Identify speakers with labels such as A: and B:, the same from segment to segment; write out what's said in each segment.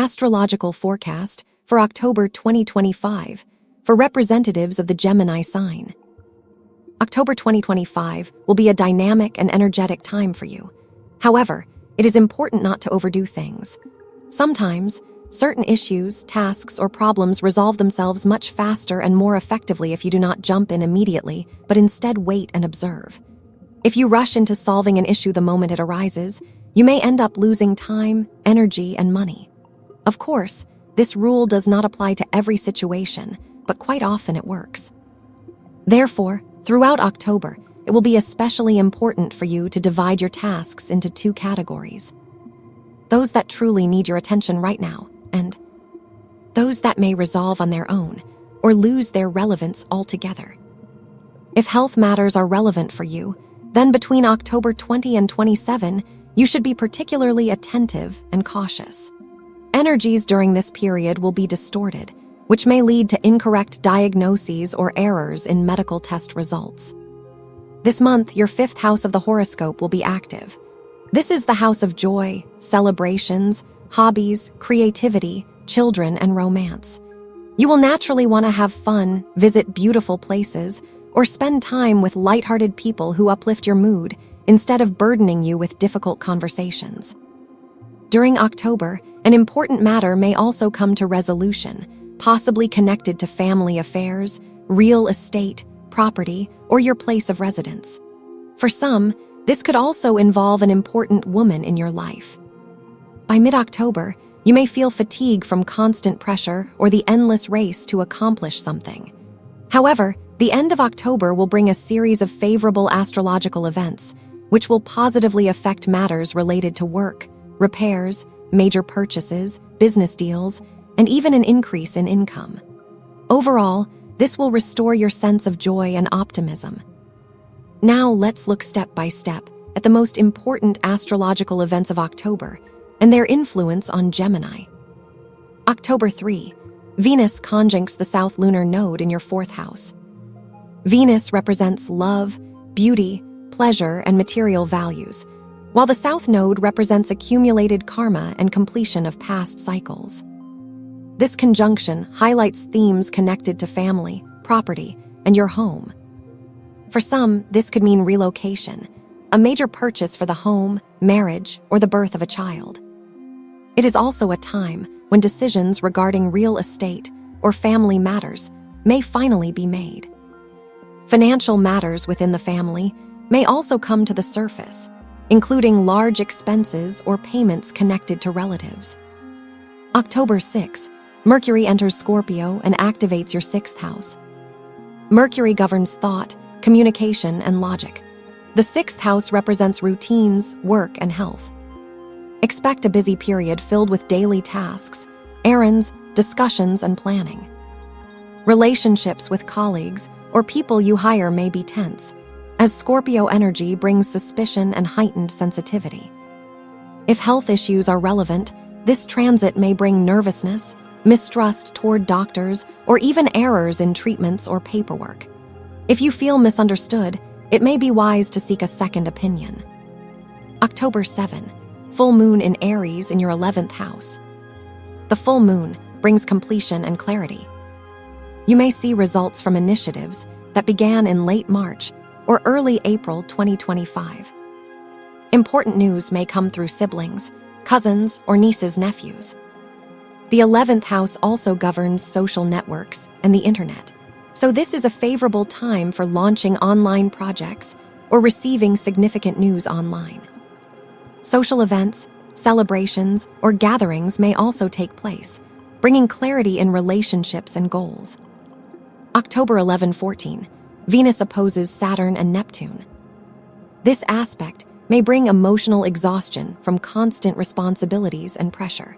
A: Astrological forecast for October 2025 for representatives of the Gemini sign. October 2025 will be a dynamic and energetic time for you. However, it is important not to overdo things. Sometimes, certain issues, tasks, or problems resolve themselves much faster and more effectively if you do not jump in immediately, but instead wait and observe. If you rush into solving an issue the moment it arises, you may end up losing time, energy, and money. Of course, this rule does not apply to every situation, but quite often it works. Therefore, throughout October, it will be especially important for you to divide your tasks into two categories. Those that truly need your attention right now, and those that may resolve on their own or lose their relevance altogether. If health matters are relevant for you, then between October 20 and 27, you should be particularly attentive and cautious. Energies during this period will be distorted, which may lead to incorrect diagnoses or errors in medical test results. This month, your 5th house of the horoscope will be active. This is the house of joy, celebrations, hobbies, creativity, children, and romance. You will naturally want to have fun, visit beautiful places, or spend time with lighthearted people who uplift your mood instead of burdening you with difficult conversations. During October, an important matter may also come to resolution, possibly connected to family affairs, real estate, property, or your place of residence. For some, this could also involve an important woman in your life. By mid-October, you may feel fatigue from constant pressure or the endless race to accomplish something. However, the end of October will bring a series of favorable astrological events, which will positively affect matters related to work, repairs, major purchases, business deals, and even an increase in income. Overall, this will restore your sense of joy and optimism. Now let's look step by step at the most important astrological events of October and their influence on Gemini. October 3, Venus conjuncts the South Lunar Node in your 4th house. Venus represents love, beauty, pleasure, and material values, while the South Node represents accumulated karma and completion of past cycles. This conjunction highlights themes connected to family, property, and your home. For some, this could mean relocation, a major purchase for the home, marriage, or the birth of a child. It is also a time when decisions regarding real estate or family matters may finally be made. Financial matters within the family may also come to the surface, including large expenses or payments connected to relatives. October 6, Mercury enters Scorpio and activates your 6th house. Mercury governs thought, communication, and logic. The 6th house represents routines, work, and health. Expect a busy period filled with daily tasks, errands, discussions, and planning. Relationships with colleagues or people you hire may be tense, as Scorpio energy brings suspicion and heightened sensitivity. If health issues are relevant, this transit may bring nervousness, mistrust toward doctors, or even errors in treatments or paperwork. If you feel misunderstood, it may be wise to seek a second opinion. October 7, full moon in Aries in your 11th house. The full moon brings completion and clarity. You may see results from initiatives that began in late March or early April 2025. Important news may come through siblings, cousins, or nieces, nephews. The 11th house also governs social networks and the internet, so this is a favorable time for launching online projects or receiving significant news online. Social events, celebrations, or gatherings may also take place, bringing clarity in relationships and goals. October 11-14, Venus opposes Saturn and Neptune. This aspect may bring emotional exhaustion from constant responsibilities and pressure.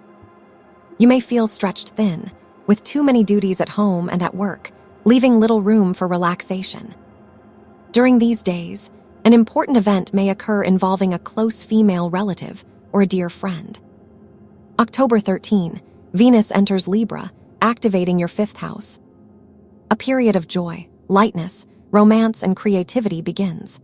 A: You may feel stretched thin, with too many duties at home and at work, leaving little room for relaxation. During these days, an important event may occur involving a close female relative or a dear friend. October 13, Venus enters Libra, activating your 5th house. A period of joy, lightness, romance, and creativity begins.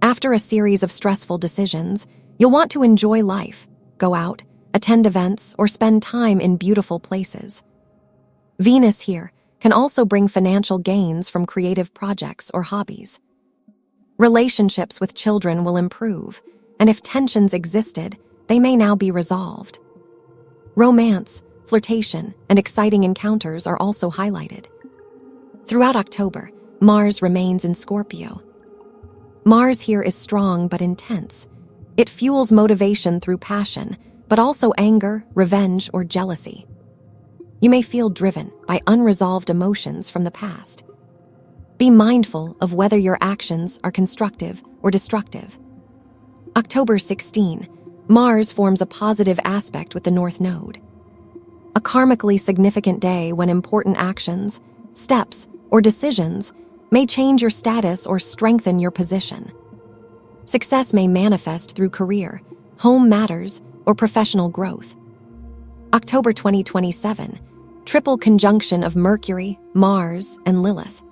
A: After a series of stressful decisions, you'll want to enjoy life, go out, attend events, or spend time in beautiful places. Venus here can also bring financial gains from creative projects or hobbies. Relationships with children will improve, and if tensions existed, they may now be resolved. Romance, flirtation, and exciting encounters are also highlighted. Throughout October, Mars remains in Scorpio. Mars here is strong but intense. It fuels motivation through passion, but also anger, revenge, or jealousy. You may feel driven by unresolved emotions from the past. Be mindful of whether your actions are constructive or destructive. October 16, Mars forms a positive aspect with the North Node. A karmically significant day when important actions, steps, or decisions may change your status or strengthen your position. Success may manifest through career, home matters, or professional growth. October 2027, triple conjunction of Mercury, Mars, and Lilith.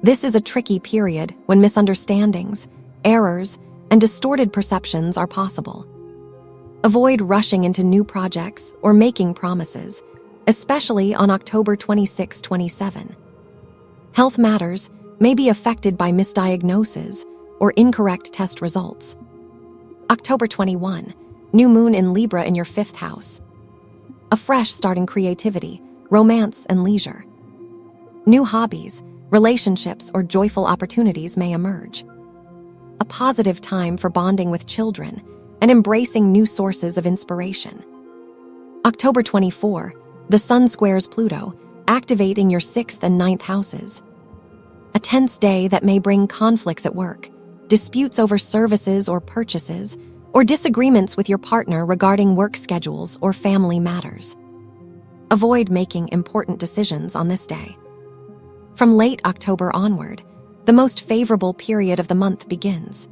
A: This is a tricky period when misunderstandings, errors, and distorted perceptions are possible. Avoid rushing into new projects or making promises, especially on October 26-27. Health matters may be affected by misdiagnoses or incorrect test results. October 21, new moon in Libra in your 5th house. A fresh start in creativity, romance, and leisure. New hobbies, relationships, or joyful opportunities may emerge. A positive time for bonding with children and embracing new sources of inspiration. October 24, the Sun squares Pluto, activating your 6th and 9th houses. A tense day that may bring conflicts at work, disputes over services or purchases, or disagreements with your partner regarding work schedules or family matters. Avoid making important decisions on this day. From late October onward, the most favorable period of the month begins.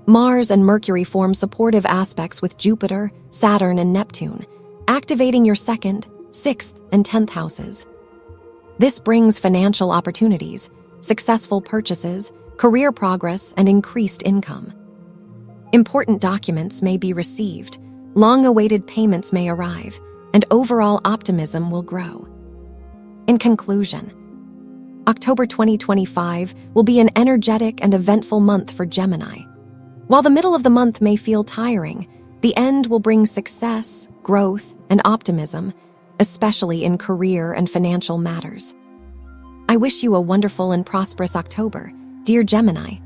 A: Mars and Mercury form supportive aspects with Jupiter, Saturn, and Neptune, activating your 2nd, 6th, and 10th houses. This brings financial opportunities, successful purchases, career progress, and increased income. Important documents may be received, long-awaited payments may arrive, and overall optimism will grow. In conclusion, October 2025 will be an energetic and eventful month for Gemini. While the middle of the month may feel tiring, the end will bring success, growth, and optimism, especially in career and financial matters. I wish you a wonderful and prosperous October, dear Gemini.